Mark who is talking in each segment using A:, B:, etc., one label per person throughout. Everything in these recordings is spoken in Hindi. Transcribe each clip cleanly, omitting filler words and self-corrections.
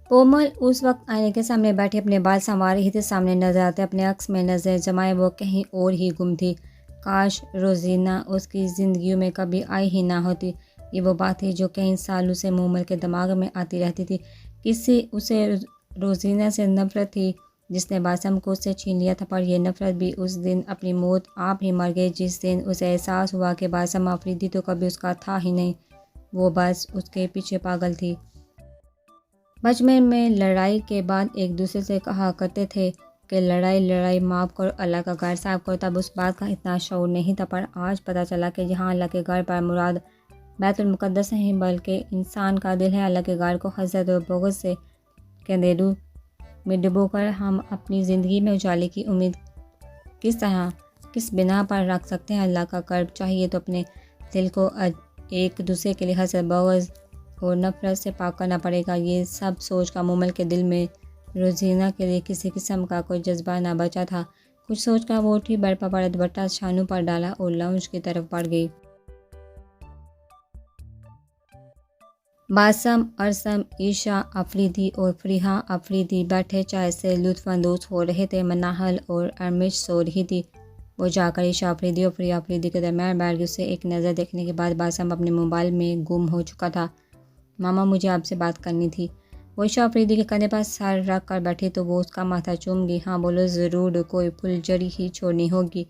A: कोमल उस वक्त आईने के सामने बैठी अपने बाल संवार रही थी। सामने नजर आते अपने अक्स में नजर जमाए वो कहीं और ही गुम थी। काश रोजीना उसकी ज़िंदगी में कभी आई ही ना होती। ये वो बात थी जो कई सालों से मोमल के दिमाग में आती रहती थी। किसी उसे रोजीना से नफरत थी जिसने बासम को उससे छीन लिया था, पर यह नफरत भी उस दिन अपनी मौत आप ही मर गई जिस दिन उसे एहसास हुआ कि बासम आफरीदी तो कभी उसका था ही नहीं, वो बस उसके पीछे पागल थी। बचपन में लड़ाई के बाद एक दूसरे से कहा करते थे कि लड़ाई लड़ाई माफ़ करो अल्लाह का घर साफ करो। तब उस बात का इतना शऊर नहीं था, पर आज पता चला कि यहाँ अल्लाह के घर पर मुराद बैतुल मुक़द्दस नहीं बल्कि इंसान का दिल है। अल्लाह के घर को हसद और बग़ज़ से कंधेरू में डुबोकर हम अपनी ज़िंदगी में उजाले की उम्मीद किस तरह किस बिना पर रख सकते हैं। अल्लाह का कर्ब चाहिए तो अपने दिल को एक दूसरे के लिए हसद बग़ज़ और नफरत से पाक करना पड़ेगा। ये सब सोच का मोमल के दिल में रोजीना के लिए किसी किस्म का कोई जज्बा ना बचा था। कुछ सोच का वो उठी, बर्फा पर दुपट्टा शानू पर डाला और लाउंज की तरफ बढ़ गई। बासम, अरसम, ईशा अफरीदी और फरीहा अफरीदी बैठे चाय से लुत्फ़अंदोज़ हो रहे थे। मनाहल और अरमिश सो रही थी। वो जाकर ईशा अफरीदी और फरीहा अफरीदी के दरमियान बैठ गई। उसे एक नज़र देखने के बाद बासम अपने मोबाइल में गुम हो चुका था। मामा, मुझे आपसे बात करनी थी। वो ईशा अफरीदी के कंधे पर सर रख कर बैठी तो वो उसका माथा चूम गई। हाँ बोलो, ज़रूर, कोई फुलझड़ी ही छोड़नी होगी।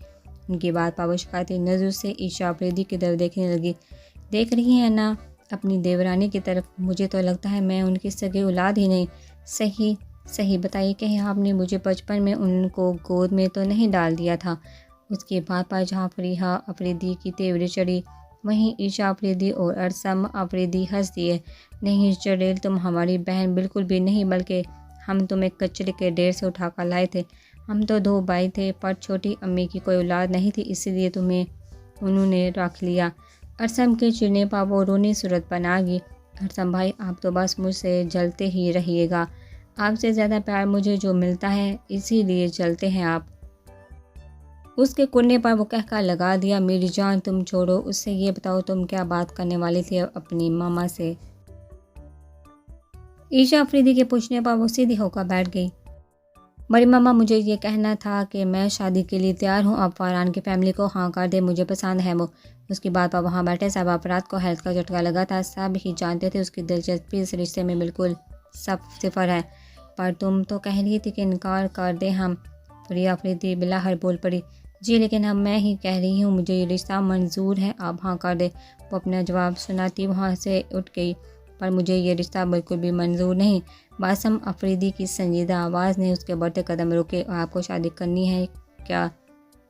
A: उनकी बात पर वो शिकायती नज़र से ईशा अफरीदी की तरफ देखने लगी। देख रही हैं ना अपनी देवरानी की तरफ? मुझे तो लगता है मैं उनकी सगी औलाद ही नहीं। सही सही बताइए, कहीं आपने मुझे बचपन में उनको गोद में तो नहीं डाल दिया था? उसकी बात पर जहाँ फरीहा अफरीदी की तेवरी चढ़ी वहीं ईशा अफरीदी और अरसम अफरीदी हंस दिए। नहीं चड़ेल, तुम हमारी बहन बिल्कुल भी नहीं, बल्कि हम तुम्हें कचरे के ढेर से उठा कर लाए थे। हम तो 2 भाई थे, पर छोटी अम्मी की कोई औलाद नहीं थी, इसीलिए तुम्हें उन्होंने रख लिया। अरसम के चिढ़ने पर वो रोनी सूरत बना गई। अरसम भाई, आप तो बस मुझसे जलते ही रहिएगा। आपसे ज़्यादा प्यार मुझे जो मिलता है इसीलिए जलते हैं आप। उसके कुर्ने पर वो कहकर लगा दिया, मेरी जान तुम छोड़ो, उससे ये बताओ तुम क्या बात करने वाली थी अपनी मामा से? ईशा अफरीदी के पूछने पर वो सीधी होकर बैठ गई। बड़ी मामा, मुझे ये कहना था कि मैं शादी के लिए तैयार हूँ, अब फरहान की फैमिली को हाँ कर दे, मुझे पसंद है वो। उसकी बात पर वहाँ बैठे सब अफराद को हेल्थ का झटका लगा था। सब ही जानते थे उसकी दिलचस्पी इस रिश्ते में बिल्कुल सिफर है। पर तुम तो कह रही थी कि इनकार कर दे हम। फरिया अफरीदी बिलाहर बोल पड़ी। जी लेकिन अब मैं ही कह रही हूँ, मुझे ये रिश्ता मंजूर है, आप हाँ कर दे। वो अपना जवाब सुनाती वहाँ से उठ गई। पर मुझे ये रिश्ता बिल्कुल भी मंजूर नहीं। बासम अफरीदी की संजीदा आवाज़ ने उसके बढ़ते कदम रोके। आपको शादी करनी है क्या?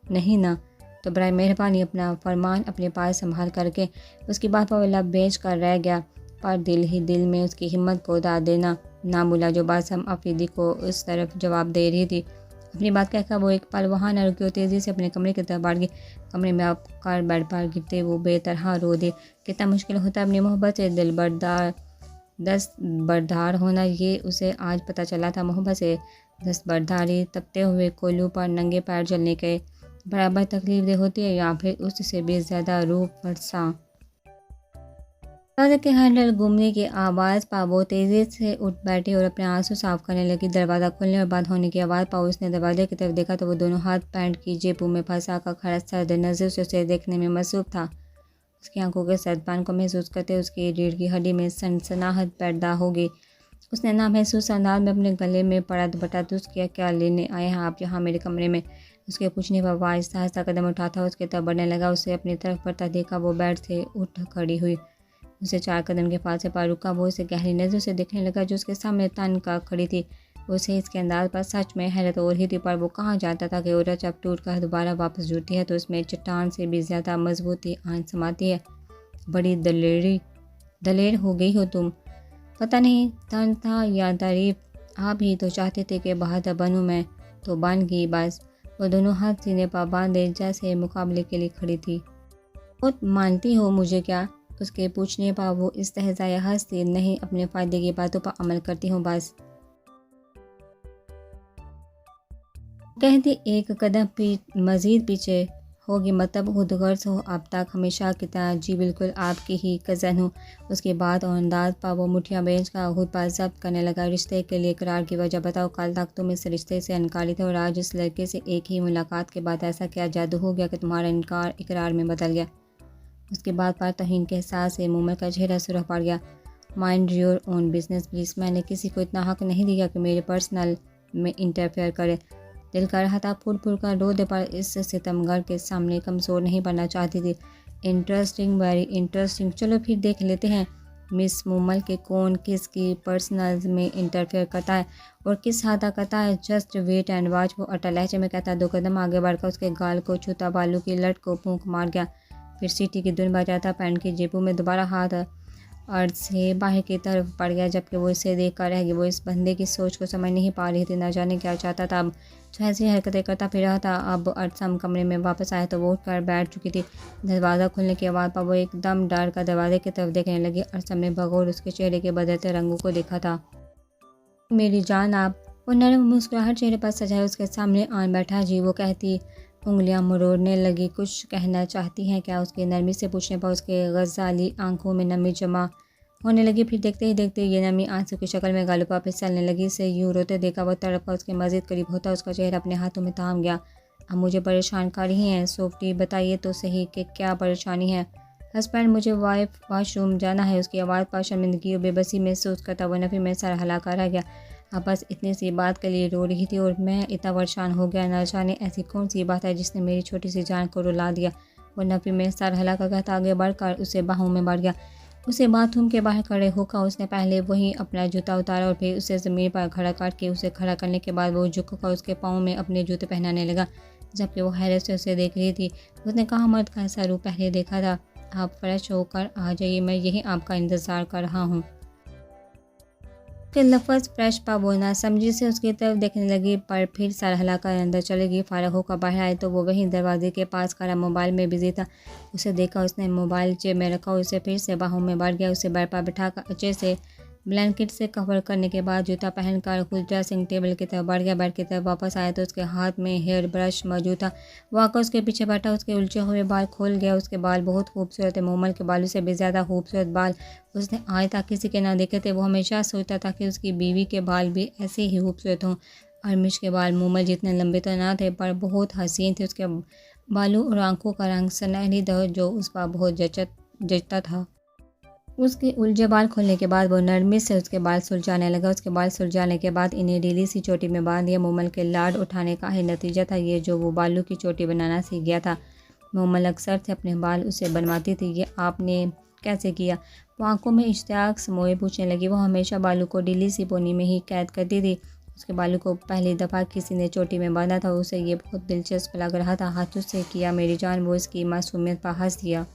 A: नहीं ना? तो बराए मेहरबानी अपना फरमान अपने पास संभाल करके। उसकी बात पर लब बेच कर रह गया, पर दिल ही दिल में उसकी हिम्मत को दाद देना ना भूला जो बासम अफरीदी को उस तरफ जवाब दे रही थी। अपनी बात कहकर वो एक पल वहाँ न रुकी और तेज़ी से अपने कमरे की तरफ बढ़ गई। कमरे में आकर बेड पर गिरते वो बेतरह रो दी। कितना मुश्किल होता है अपनी मोहब्बत से दिल दस्तबरदार होना, ये उसे आज पता चला था। मोहब्बत से दस्तबरदारी तपते हुए कोयलों पर नंगे पैर चलने के बराबर तकलीफ होती है या फिर उससे भी ज़्यादा रूह फरसा। दरवाजे के हैंडल घूमने की आवाज़ पर वो तेज़ी से उठ बैठी और अपने आंसू साफ करने लगी। दरवाज़ा खुलने और बंद होने की आवाज़ पर उसने दरवाजे की तरफ देखा तो वो दोनों हाथ पैंट की जेबों में फंसा कर खड़ा सर्द नज़र से उसे देखने में मसरूफ़ था। उसकी आंखों के सर्दपान को महसूस करते उसकी रीढ़ की हड्डी में सनसनाहट पैदा हो गई। उसने ना महसूस अंदाज में अपने गले में पड़ा दुपट्टा दुरुस्त किया। क्या लेने आए हैं आप यहाँ मेरे कमरे में? उसके पूछने पर वो आहिस्ता आहिस्ता कदम उठाता उसके तरफ बढ़ने लगा। उसे अपनी तरफ बढ़ता देखा वो बेड से उठ खड़ी हुई। उसे 4 कदम के फासले पर रुका। वो उसे गहरी नज़र से देखने लगा जो उसके सामने तन का खड़ी थी। उसे इसके अंदाज पर सच में हैरत हो रही थी, पर वो कहाँ जानता था कि औरत जब टूट कर दोबारा वापस जुड़ती है तो उसमें चट्टान से भी ज़्यादा मजबूती आन समाती है। बड़ी दलेर हो गई हो तुम। पता नहीं तन था या तारीफ, आप ही तो चाहते थे कि बहादुर बनूं मैं, तो बन गई बस। वो दोनों हाथ सीने पर बांधे जैसे मुकाबले के लिए खड़ी थी। बहुत मानती हो मुझे क्या? उसके पूछने पर वो इस्तहज़ा हंसती। नहीं, अपने फ़ायदे की बातों पर अमल करती हूँ बस। कहती एक कदम मज़ीद पीछे होगी, मतलब खुदगर्ज हो अब तक हमेशा की तरह। जी बिल्कुल, आपकी ही कज़न हूँ। उसके बाद और अंदाज पर वो मुठियाँ बेच का खुद पर जब्त करने लगा। रिश्ते के लिए इकरार की वजह बताओ, कल तक तुम इस रिश्ते से इनकारी थे और आज इस लड़के से एक ही मुलाकात के बाद ऐसा क्या जादू हो गया कि तुम्हारा इनकार इकरार में बदल गया। उसके बाद पर तहीन के एहसास से मोमल का चेहरा सुरख पड़ गया। Mind your own business please. मैंने किसी को इतना हक नहीं दिया कि मेरे पर्सनल में इंटरफेयर करे। दिल कर रहा था फूट फूट कर रो दे, पर इस सितमगर के सामने कमज़ोर नहीं पड़ना चाहती थी। Interesting, very interesting. चलो फिर देख लेते हैं मिस मोमल के कौन किसकी पर्सनल में इंटरफेयर करता है और किस हद तक करता है। Just wait and watch. वो अटल लहजे में कहता। 2 कदम आगे बढ़कर उसके गाल को छूता, बालू की लट को फूंक मार गया। फिर सीटी की धुन बजाता पैंट की जेबों में दोबारा हाथ अर्थ से बाहर की तरफ पड़ गया, जबकि वो इसे देख कर रह गई। वो इस बंदे की सोच को समझ नहीं पा रही थी, न जाने क्या चाहता था। अब जो ऐसी हरकतें करता फिर रहा था। अब अर्थ कमरे में वापस आया तो वो उठकर बैठ चुकी थी। दरवाज़ा खुलने की आवाज़ पर वो एकदम डर कर दरवाजे की तरफ देखने लगी। अर्थ ने बगौर उसके चेहरे के बदलते रंगों को देखा था। मेरी जान आप। वो नरम मुस्कुराहट चेहरे पर सजाए उसके सामने आन बैठा। जी, वो कहती उंगलियां मरोड़ने लगी। कुछ कहना चाहती हैं क्या? उसकी नरमी से पूछने पर उसके गजाली आंखों में नमी जमा होने लगी। फिर देखते ही देखते ये नमी आंसू की शक्ल में गालों पर फिसलने लगी। इसे यूं रोते देखा वो तड़प कर उसके मज़ीद करीब होता उसका चेहरा अपने हाथों में थाम गया। अब मुझे परेशान कर रही हैं सोफ्टी, बताइए तो सही कि क्या परेशानी है। हस्बैंड, मुझे वॉशरूम जाना है। उसकी आवाज़ पर शर्मिंदगी और बेबसी महसूस करता वो नफ़ी में सर हिलाकर रह गया। अब बस इतनी सी बात के लिए रो रही थी और मैं इतना परेशान हो गया। ना जाने ऐसी कौन सी बात है जिसने मेरी छोटी सी जान को रुला दिया। वो नफ़ी में सर हिलाकर कहता आगे बढ़कर उसे बाहों में बढ़ गया। उसे बाथरूम के बाहर खड़े होकर उसने पहले वही अपना जूता उतारा और फिर उसे ज़मीन पर खड़ा करके उसे खड़ा करने के बाद वो झुककर उसके पाँव में अपने जूते पहनाने लगा, जबकि वो हैरत से उसे देख रही थी। उसने कहा, मर्द का ऐसा रूप पहले देखा था। आप फ्रेश होकर आ जाइए, मैं यही आपका इंतज़ार कर रहा हूँ। के लफ्ज़ फ्रेश पा बोलना समझी से उसकी तरफ देखने लगी, पर फिर सर हिलाकर अंदर चली गई। फारग होकर बाहर आए तो वो वहीं दरवाजे के पास खड़ा मोबाइल में बिजी था। उसे देखा उसने मोबाइल जेब में रखा। उसे फिर से बाहों में बढ़ गया। उसे बेड पर बिठाकर अच्छे से ब्लैंकेट से कवर करने के बाद जूता पहनकर खुद ड्रेसिंग टेबल की तरफ बढ़ गया। बेड की तरफ वापस आया तो उसके हाथ में हेयर ब्रश मौजूद था। वो आकर उसके पीछे बैठा। उसके उलझे हुए बाल खोल गया। उसके बाल बहुत खूबसूरत है। मोमल के बालों से भी ज़्यादा खूबसूरत बाल उसने आज तक किसी के ना देखे थे। वो हमेशा सोचता था कि उसकी बीवी के बाल भी ऐसे ही खूबसूरत हों। अरमिश के बाल मोमल जितने लंबे तो ना थे, पर बहुत हसीन थे। उसके बालों और आंखों का रंग सुनहरी था, जो उस पर बहुत जचता था। उसके उलझे बाल खोलने के बाद वो नरमी से उसके बाल सुलझाने लगा। उसके बाल सुलझाने के बाद इन्हें ढीली सी चोटी में बांध दिया। मोमल के लाड उठाने का ही नतीजा था ये, जो वो बालों की चोटी बनाना सीख गया था। मोमल अक्सर से अपने बाल उसे बनवाती थी। ये आपने कैसे किया? वो आंखों में इश्तियाक समोए पूछने लगी। वो हमेशा बालों को ढीली सी पोनी में ही कैद करती थी। उसके बालों को पहली दफ़ा किसी ने चोटी में बांधा था। उसे ये बहुत दिलचस्प लग रहा था। हाथों से किया मेरी जान। वो इसकी मासूमियत पर हंस दिया।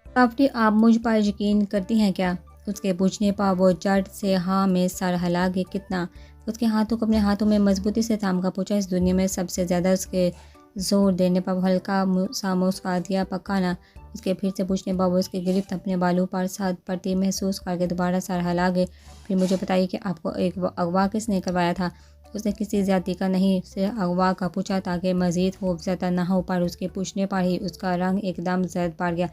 A: काफ़ी, आप मुझ पर यकीन करती हैं क्या? उसके पूछने पर वो झट से हाँ में सर हिला के कितना। उसके हाथों को अपने हाथों में मजबूती से थाम कर पूछा। इस दुनिया में सबसे ज़्यादा उसके जोर देने पर हल्का सा मुस्कुरा दिया। पक्का ना? उसके फिर से पूछने पर वो उसकी गिरफ्त अपने बालों पर साथ पड़ती महसूस करके दोबारा सर हिला गए। फिर मुझे बताइए कि आपको एक अगवा किसने करवाया था? उसने किसी ज्यादती का नहीं, सिर्फ अगवा का पूछा ताकि मज़ीद खौफज़दा ना हो, पर उसके पूछने पर ही उसका रंग एकदम जर्द पड़ गया।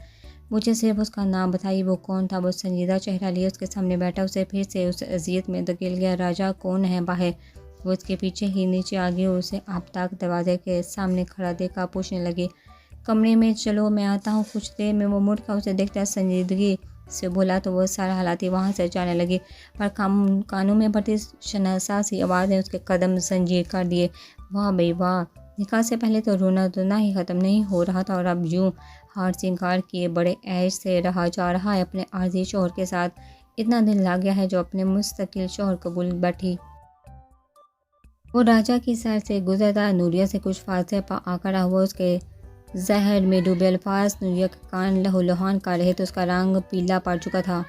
A: मुझे सिर्फ उसका नाम बताइए, वो कौन था? वो संजीदा चेहरा लिए उसके सामने बैठा। उसे फिर से उस अजियत में धकेल गया। राजा कौन है बाहर? वो उसके पीछे ही नीचे आ गई और उसे आप तक दरवाजे के सामने खड़ा देखा पूछने लगी, कमरे में चलो मैं आता हूँ। कुछ देर में वो मुड़कर उसे देखता संजीदगी से बोला तो वो सारा हालाती वहाँ से जाने लगी, पर कानों में बढ़ती शनासा सी आवाज़ ने उसके कदम जंजीर कर दिए। वाह भाई वाह! निकाह से पहले तो रोना धोना ही ख़त्म नहीं हो रहा था और अब यूँ हार सिंगार किए बड़े ऐश से रहा जा रहा है अपने आर्जी शोहर के साथ। इतना दिल लग गया है जो अपने मुस्तकिल शोहर कबूल बैठी। वो राजा की सैर से गुजरता नूरिया से कुछ फासले पर आकर हुआ। उसके जहर में डूबे अल्फाज नूरिया के कान लहूलुहान कर रहे तो उसका रंग पीला पड़ चुका था।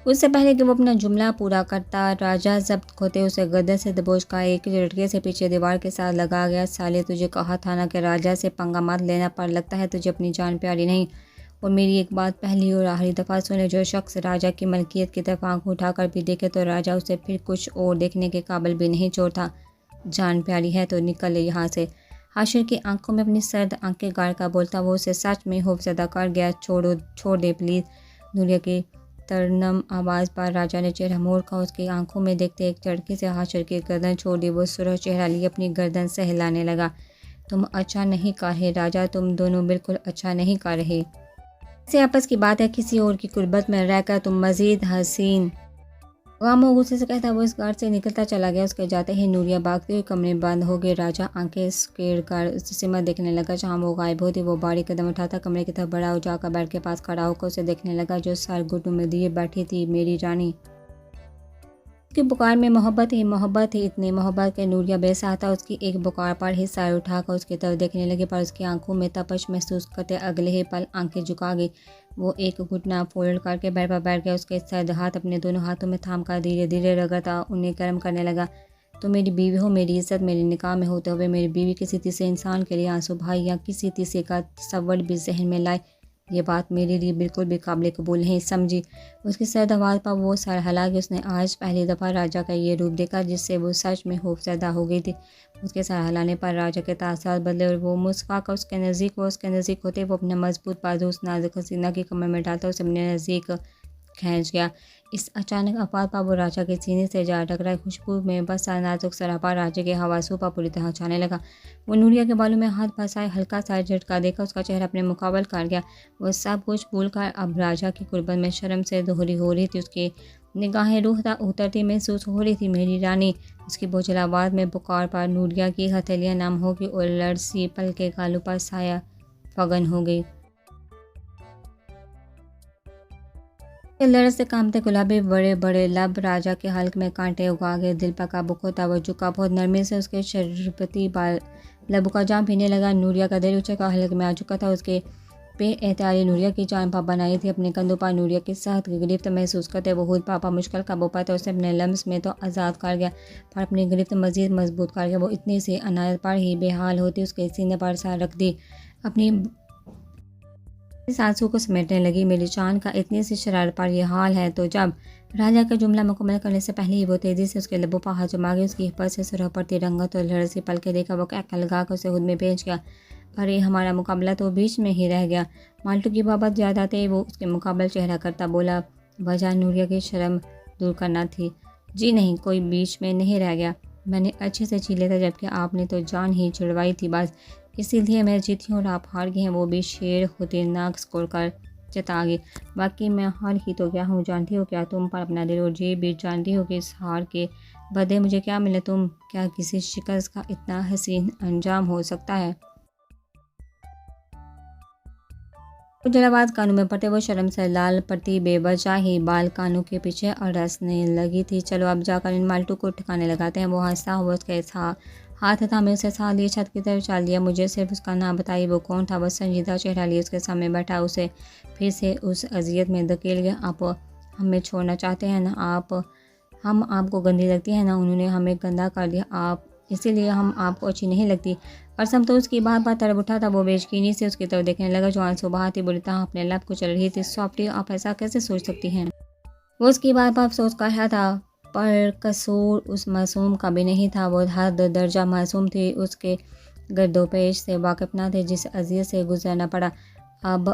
A: उससे पहले कि वो अपना जुमला पूरा करता, राजा जब्त होते उसे गद्दे से दबोच का एक झटके से पीछे दीवार के साथ लगा गया। साले, तुझे कहा था ना कि राजा से पंगा मत लेना, पर लगता है तुझे अपनी जान प्यारी नहीं। और मेरी एक बात पहली और आखिरी दफ़ा सुने, जो शख्स राजा की मलकियत की तरफ आंख उठाकर भी देखे तो राजा उसे फिर कुछ और देखने के काबिल भी नहीं छोड़ता। जान प्यारी है तो निकल यहाँ से। हाशिर की आंखों में अपनी सर्द आंखें गाड़ कर बोलता वो उसे सच में खौफजदा कर गया। छोड़ दे प्लीज़। नूरिया की तरनम आवाज़ पर राजा ने चेहरा मोड़ कर उसकी आंखों में देखते एक झटके से हाशिर की गर्दन छोड़ दी। वो सुरख चेहरा लिए अपनी गर्दन से हिलाने लगा। तुम अच्छा नहीं कर रहे राजा, तुम दोनों बिल्कुल अच्छा नहीं कर रहे। ऐसे आपस की बात है, किसी और की कुर्बत में रहकर तुम मज़ीद हसीन। गामो गुस्से से कहता वो इस घर से निकलता चला गया। उसके जाते ही नूरिया भागते हुए कमरे में बंद हो गए। राजा आंखें स्केड़ कर उसे सिमर देखने लगा। जहाँ वो गायब होती वो भारी कदम उठाता कमरे की तरफ बढ़ा। जाकर बेड के पास खड़ा होकर उसे देखने लगा जो सर घुटनों में दिए बैठी थी। मेरी रानी। उसकी पुकार में मोहब्बत ही इतनी मोहब्बत के नूरिया बेसहारा उसकी एक पुकार पर ही सर उठाकर उसकी तरफ देखने लगे, पर उसकी आंखों में तपश महसूस करते अगले ही पल आंखें झुका गई। वो एक घुटना फोल्ड करके बेड पर बैठ गया। उसके सर्द हाथ अपने दोनों हाथों में थाम कर धीरे धीरे रगड़ता उन्हें गर्म करने लगा। तो मेरी बीवी हो, मेरी इज्जत मेरे निकाह में होते हुए मेरी बीवी किसी तीसरे इंसान के लिए आंसू भाई या किसी तीसरे का तसव्वुर भी जहन में लाए, ये बात मेरे लिए बिल्कुल भी काबिल कबूल नहीं समझी। उसकी सर्द आवाज़ पर वो सर हिला कि उसने आज पहली दफ़ा राजा का ये रूप देखा जिससे वो सच में खौफजदा हो गई थी। उसके सर हिलाने पर राजा के तासुरात बदले और वो मुस्कुरा कर उसके नज़दीक होते वो अपने मजबूत बाजू उस नाजुक हसीना की कमर में डालता उसे अपने नज़दीक खींच गया। इस अचानक आफत पर वो राजा के सीने से जा टकराई। खुशबू में बस नाजुक सरापा राजा के हवासों पर पूरी तरह छाने लगा। वो नूरिया के बालों में हाथ फंसाए हल्का सा झटका देकर उसका चेहरा अपने मुकाबल कर गया। वो सब कुछ भूलकर अब राजा की कुर्बत में शर्म से दोहरी हो रही थी। उसकी निगाहें रूह तक उतरती महसूस हो रही थी। मेरी रानी। उसकी बोझल आवाज़ में पुकार पर नूरिया की हथेलियाँ नम हो गई और लड़सी पल के गालों पर साया फगन हो गई। लड़ से कामते गुलाबी बड़े बड़े लब राजा के हल्क में कांटे उगा गए। दिल पर काबू खोता वो झुका बहुत नरमी से उसके शरबती बाल लबों का जाम पीने लगा। नूरिया का दिल ऊंचे का हल्क में आ चुका था। उसके पे एहतियारी नूरिया की जान पा बनाई थी। अपने कंधों पर नूरिया के साथ गिरफ्त महसूस करते वो खुद पापा मुश्किल काबू पाते उसे अपने लम्स में तो आज़ाद कर गया, पर अपनी गिरफ्त मजीद मजबूत कर गया। वो इतनी सी अनायत पर ही बेहाल होती उसके सीने पर सा रख दी। अपनी सांसों को समेटने लगी। मेरी जान का इतनी सी शरारत पर यह हाल है। तो जब राजा का जुमला मुकम्मल करने से पहले ही वो तेज़ी से उसके लबों पर हाथ जमा गई। उसकी हिफाजत से सुरह पर तिरंगा तो लड़ से पल के देखा। वो क्या लगा कर उसे खुद में भेज गया। अरे हमारा मुकाबला तो बीच में ही रह गया। माल्टू की बाबत याद आते ही वो उसके मुकाबले चेहरा करता बोला। वजह नूरिया की शर्म दूर करना थी। जी नहीं, कोई बीच में नहीं रह गया। मैंने अच्छे से छीले था जबकि आपने तो जान ही छुड़वाई थी बस। इसीलिए मैं जीती हूँ और आप हार गए हैं। वो भी शेर होते नाक स्कोर कर जता गई। बाकी मैं हार ही तो क्या हूँ। जानती हो क्या तुम पर अपना दिल और जी भी जानती हो कि इस हार के बदले मुझे क्या मिले। तुम क्या किसी शिकस्त का इतना हसीन अंजाम हो सकता है। जलावाज कानों में पड़ते वो शर्म से लाल पड़ती बेवजह ही बाल कानों के पीछे अड़सने लगी थी। चलो अब जाकर इन माल्टू को ठिकाने लगाते हैं। वो हंसता हुआ उसके हाथ थामे उसे साथ लिए छत की तरफ चल दिया। मुझे सिर्फ उसका नाम बताइए वो कौन था। वो संजीदा चेहरा लिए उसके सामने बैठा उसे फिर से उस अजियत में धकेल गया। आप हमें छोड़ना चाहते हैं ना। हम आपको गंदी लगती है ना। उन्होंने हमें गंदा कर दिया आप, इसीलिए हम आपको अच्छी नहीं लगती। और सब तो उसकी बात तरफ उठा था। वो बेयकीनी से उसकी तरफ देखने लगा जो आंसू बहाती बुरी तरह अपने लब को चल रही थी। सॉफ्टी, आप ऐसा कैसे सोच सकती हैं। वो उसकी बात पर अफसोस कर रहा था, पर कसूर उस मासूम का भी नहीं था। वो हद दर्जा मासूम थी। उसके गर्दोपेश से वाकिफ न थे जिस अजियत से गुजरना पड़ा। अब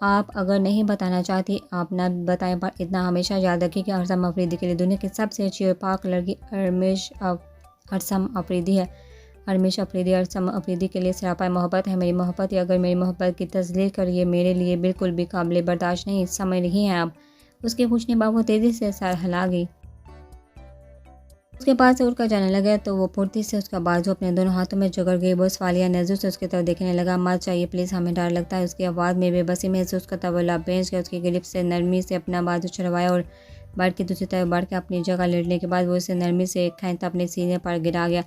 A: आप अगर नहीं बताना चाहती आप ना बताएं, पर इतना हमेशा याद रखिए कि अरसम अफरीदी के लिए दुनिया की सबसे अच्छी और पाक लड़की अरसम अफरीदी है। अरसम अफरीदी के लिए सरापा मोहब्बत है। मेरी मोहब्बत है। अगर मेरी मोहब्बत की तस्लील करिए मेरे लिए बिल्कुल भी काबिल बर्दाश्त नहीं समझ रही हैं आप। उसके पूछने पर वो तेज़ी से सर हिला गई। उसके पास से उड़कर जाने लगा तो वो फुर्ती से उसका बाजू अपने दोनों हाथों में जकड़ गई। वो सवालिया नज़र से उसकी तरफ देखने लगा। मत चाहिए प्लीज़, हमें डर लगता है। उसकी आवाज़ में बेबसी महसूस करता वो लाभ बेंच के उसकी गिरफ्त से नरमी से अपना बाजू छुड़वाया और बेड की दूसरी तरफ बढ़ के अपनी जगह लेटने के बाद वो उसे नरमी से खींचता अपने सीने पर गिरा गया।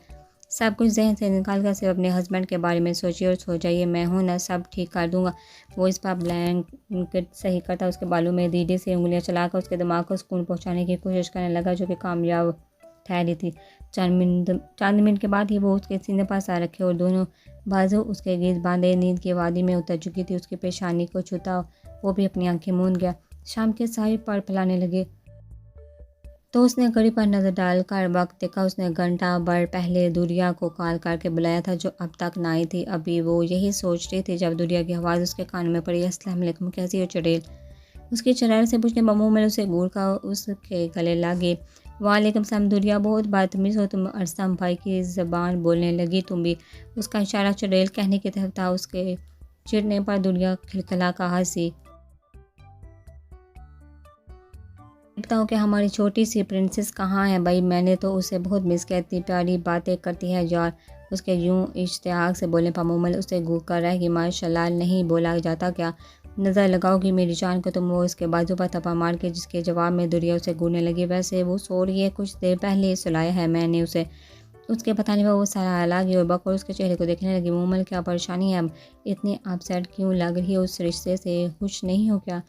A: सब कुछ जहन से निकाल कर सिर्फ अपने हस्बैंड के बारे में सोचिए और सो जाइए। मैं हूँ ना, सब ठीक कर दूंगा। वो इस पर ब्लैंकेट सही करता उसके बालों में धीरे से उंगलियां चलाकर उसके दिमाग को सुकून पहुँचाने की कोशिश करने लगा जो कि कामयाब ठहरी थी। चंद मिनट के बाद ही वो उसके सीने पर सर रखे और दोनों बाजू उसके गिर्द बांधे नींद की वादी में उतर चुकी थी। उसकी पेशानी को छूता वो भी अपनी आंखें मूंद गया। शाम के साहिब पर फैलाने लगे। तो उसने घड़ी पर नज़र डालकर वक्त देखा। उसने घंटा भर पहले दुरिया को कॉल करके बुलाया था, जो अब तक ना आई थी। अभी वो यही सोच रही थी जब दुरिया की आवाज़ उसके कान में पड़ी। अस्सलाम वालेकुम, कैसी हो चुड़ैल? उसकी चुड़ैल से पूछने बमू में उसे घूर का उसके गले लागे। वालेकुम सलाम दुरिया, बहुत बदतमीज़ हो तुम। अरसम भाई की ज़बान बोलने लगी। तुम भी। उसका इशारा चुड़ैल कहने की तरफ था। उसके चिढ़ने पर दुरिया खिलखिला कर हंसी। बताओ कि हमारी छोटी सी प्रिंसेस कहाँ है भाई? मैंने तो उसे बहुत मिस किया। इतनी प्यारी बातें करती है यार। उसके यूं इश्तियाक से बोलने पर मुमल उसे घूर कर रह गई। माशाल्लाह, नहीं बोला जाता क्या? नज़र लगाओगी मेरी जान को तुम? वो इसके बाजू पर थप्पड़ मार के, जिसके जवाब में दुरिया उसे घूरने लगी। वैसे वो सो रही है, कुछ देर पहले सुलाया है मैंने उसे। उसके बताने पर वो सारा लगी और बकौल उसके चेहरे को देखने लगी। मुमल, क्या परेशानी है? अब इतनी अपसेट क्यों लग रही है? उस रिश्ते से खुश नहीं हो क्या?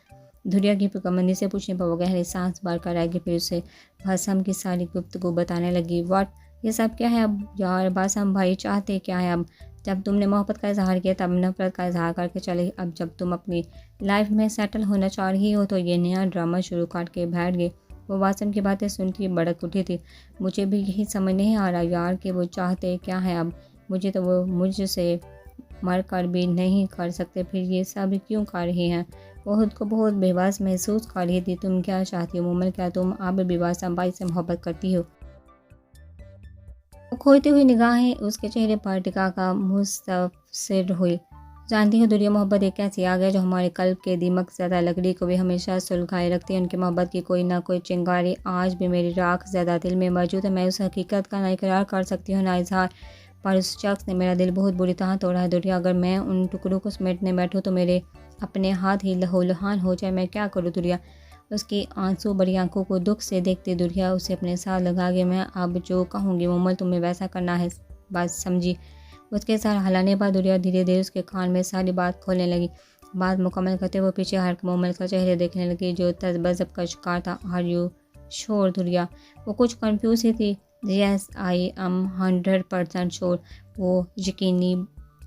A: धुरिया की फिक्रमंदी से पूछने पर वो गहरी सांस भर कर आएगी। फिर उसे बासम की सारी गुफ्तगू बताने लगी। व्हाट, ये सब क्या है अब यार? बासम भाई चाहते क्या है अब? जब तुमने मोहब्बत का इजहार किया तब नफरत का इजहार करके चले। अब जब तुम अपनी लाइफ में सेटल होना चाह रही हो तो ये नया ड्रामा शुरू करके बैठ गए। वो बासम की बातें सुनती भड़क उठी थी। मुझे भी यही समझ नहीं आ रहा यार कि वो चाहते क्या है अब। मुझे तो वो मुझसे मर कर भी नहीं कर सकते, फिर ये सब क्यों कर रही हैं? वो खुद को बहुत बेबस महसूस कर रही थी। तुम क्या चाहती हो मुमल? क्या तुम अब भी बासम भाई से मोहब्बत करती हो? वो खोती हुई निगाहें उसके चेहरे पर टिका कर मुस्तफसिर हुई। जानती हो दुनिया, मोहब्बत एक ऐसी आग है जो हमारे कल्ब के दीमक ज़्यादा लकड़ी को भी हमेशा सुलगाए रखती है। उनकी मोहब्बत की कोई ना कोई चिंगारी आज भी मेरी राख ज़्यादा दिल में मौजूद है। मैं उस हकीकत का ना इकरार कर सकती हूँ ना इजहार, पर उस शख्स ने मेरा दिल बहुत बुरी तरह तोड़ा है। दुनिया, अगर मैं उन टुकड़ों को समेटने बैठूँ तो मेरे अपने हाथ ही लहूलुहान हो जाए। मैं क्या करूँ दुनिया? उसकी आंसू भरी आंखों को दुख से देखते दुरिया उसे अपने साथ लगा के, मैं अब जो कहूँगी मुमल तुम्हें वैसा करना है, बात समझी? उसके सर हिलाने पर दुरिया धीरे धीरे उसके कान में सारी बात खोलने लगी। बात मुकम्मल करते हुए पीछे हट मुमल का चेहरे देखने लगी, जो तज़ब्ज़ब का शिकार था। आर यू श्योर दुरिया? वो कुछ कंफ्यूज ही थी। यस आई एम 100% श्योर, वो यकीनी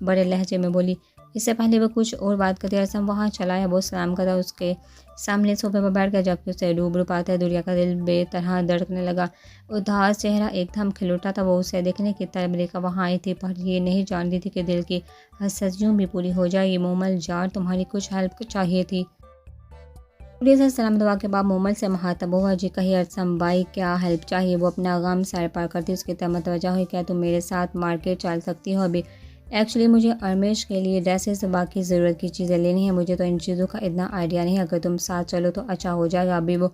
A: बड़े लहजे में बोली। इससे पहले वो कुछ और बात करती रसम वहाँ चला आया। वो सलाम करा, उसके सामने सोफे पर बैठ गया। जबकि उसे रूबरू पाते दुरिया का दिल बेतरह धड़कने लगा। उदास चेहरा एकदम खिल उठा था। वो उसे देखने की तरफ लेकर वहाँ आई थी, पर ये नहीं जानती थी कि दिल की हसरत यूँ भी पूरी हो जाएगी। मोमल यार, तुम्हारी कुछ हेल्प चाहिए थी। थोड़ी से सलाम दुआ के बाद मोमल से महातब हुआ। जी कही अरसम भाई, क्या हेल्प चाहिए? वो अपना गम सर पर करती उसकी तरफ मतवजा हुई। क्या तुम मेरे साथ मार्केट चल सकती हो अभी? एक्चुअली मुझे अरमेश के लिए ड्रेसेस बाकी ज़रूरत की चीज़ें लेनी है। मुझे तो इन चीज़ों का इतना आइडिया नहीं है। अगर तुम साथ चलो तो अच्छा हो जाएगा। अभी वो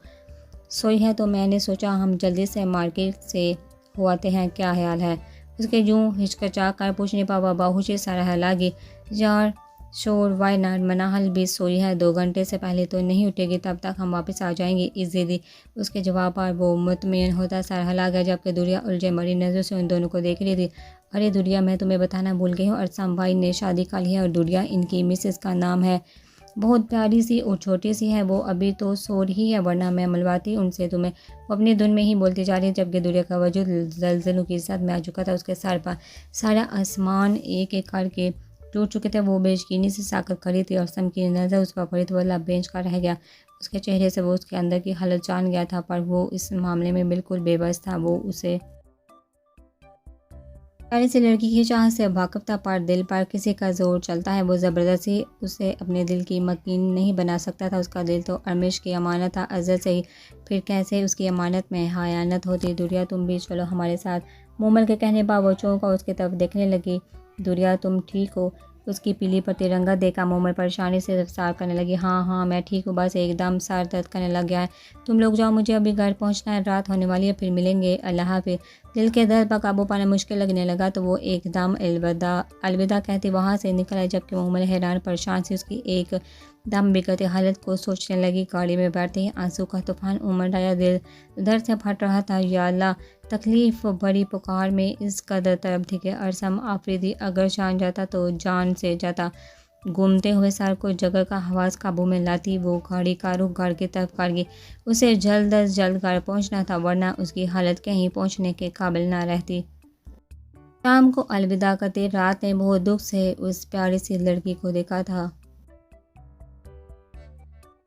A: सोई है तो मैंने सोचा हम जल्दी से मार्केट से हो आते हैं, क्या ख्याल है? उसके यूँ हिचकिचा कर पूछने पर वह बाहूशी सरह लगी। यार शोर, वाई नॉट? मनाहल भी सोई है, 2 घंटे से पहले तो नहीं उठेगी, तब तक हम वापस आ जाएंगे इजीली। उसके जवाब पर वो मुतमईन होता सर हिला गया, जबकि दुरिया उलझे मरी नज़रों से उन दोनों को देख रही थी। अरे दुरिया, मैं तुम्हें बताना भूल गई हूँ, अरसम भाई ने शादी कर ली है और दुरिया इनकी मिसेस का नाम है। बहुत प्यारी सी और छोटी सी है। वो अभी तो सो रही है, वरना मैं मिलवाती उनसे तुम्हें। वो अपनी धुन में ही बोलती जा रही, जबकि दुरिया का वजूद जलजलों की साथ में आ चुका था। उसके सर पर सारा आसमान एक एक करके टूट चुके थे। वो बेयकीनी से साकत खड़ी थी और सम की नज़र उस पर पड़ी तो वह बेंच का रह गया। उसके चेहरे से वो उसके अंदर की हालत जान गया था, पर वो इस मामले में बिल्कुल बेबस था। वो उसे प्यारी सी लड़की की चाह से वाकिफ था, पर दिल पर किसी का जोर चलता है। वो ज़बरदस्ती उसे अपने दिल की मकीन नहीं बना सकता था। उसका दिल तो अरमिश की अमानत था अज़ल से ही, फिर कैसे उसकी अमानत में हयानत होती। दुरिया, तुम भी चलो हमारे साथ। मोमल के कहने पर वो चौंका उसकी तरफ देखने लगी। दुरिया, तुम ठीक हो? उसकी पीली पर तिरंगा देखा मोमल परेशानी से रफ्तार करने लगी। हाँ हाँ मैं ठीक हूँ, बस एकदम सर दर्द करने लग गया है। तुम लोग जाओ, मुझे अभी घर पहुँचना है, रात होने वाली है, फिर मिलेंगे, अल्लाह हाफिज़। दिल के दर्द पर काबू पाना मुश्किल लगने लगा तो वो एकदम अलविदा कहती वहाँ से निकल आई, जबकि मोमल हैरान परेशान से उसकी एक दम बिगड़ती हालत को सोचने लगी। गाड़ी में बैठते ही आंसू का तूफान उमड़ आया। दिल दर्द से फट रहा था। या अल्लाह, तकलीफ़ बड़ी पुकार में इस कदर तड़प थी कि अरसम आफरीदी अगर जान जाता तो जान से जाता। घूमते हुए सर को जगह का हवास काबू में लाती वो गाड़ी का रुख घर की तरफ कर गई। उसे जल्द अज जल्द घर पहुंचना था, वरना उसकी हालत कहीं पहुंचने के काबिल ना रहती। शाम को अलविदा करते रात ने बहुत दुख से उस प्यारी सी लड़की को देखा था।